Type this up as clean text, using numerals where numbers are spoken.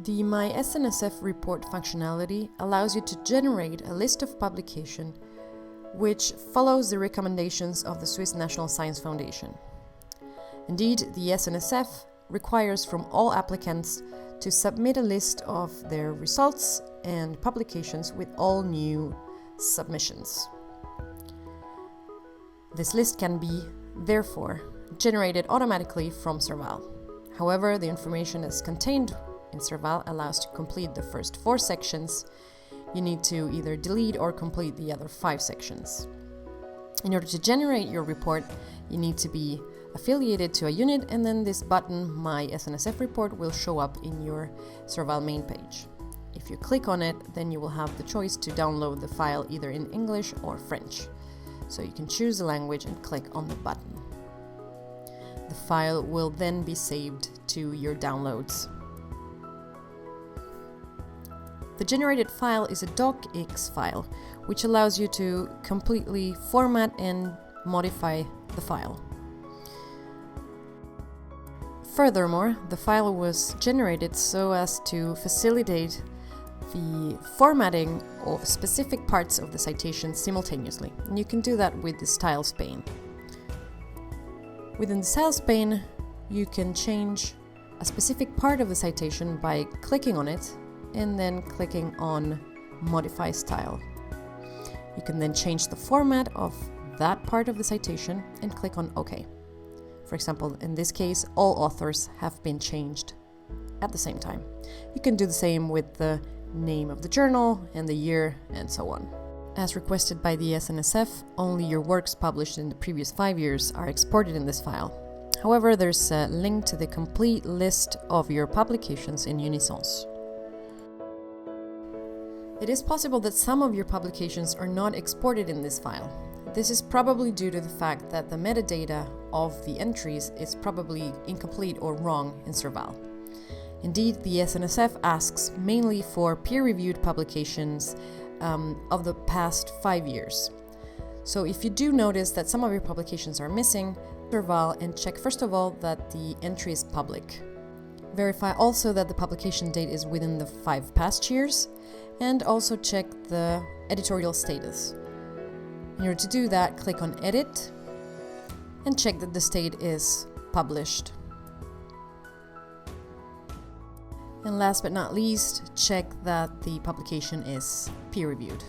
The My SNSF report functionality allows you to generate a list of publications which follows the recommendations of the Swiss National Science Foundation. Indeed, the SNSF requires from all applicants to submit a list of their results and publications with all new submissions. This list can be, therefore, generated automatically from SERVAL. However, the information that's contained in SERVAL allows to complete the first 4 sections. You need to either delete or complete the other 5 sections. In order to generate your report, you need to be affiliated to a unit, and then this button, My SNSF Report, will show up in your SERVAL main page. If you click on it, then you will have the choice to download the file either in English or French. So you can choose the language and click on the button. The file will then be saved to your downloads. The generated file is a docx file, which allows you to completely format and modify the file. Furthermore, the file was generated so as to facilitate the formatting of specific parts of the citation simultaneously. And you can do that with the Styles pane. Within the Styles pane, you can change a specific part of the citation by clicking on it and then clicking on Modify Style. You can then change the format of that part of the citation and click on OK. For example, in this case, all authors have been changed at the same time. You can do the same with the name of the journal and the year and so on. As requested by the SNSF, only your works published in the previous 5 years are exported in this file. However, there's a link to the complete list of your publications in Unisens. It is possible that some of your publications are not exported in this file. This is probably due to the fact that the metadata of the entries is probably incomplete or wrong in SERVAL. Indeed, the SNSF asks mainly for peer-reviewed publications of the past 5 years. So if you do notice that some of your publications are missing, SERVAL and check first of all that the entry is public. Verify also that the publication date is within the 5 past years, and also check the editorial status. In order to do that, click on Edit and check that the state is published. And last but not least, check that the publication is peer-reviewed.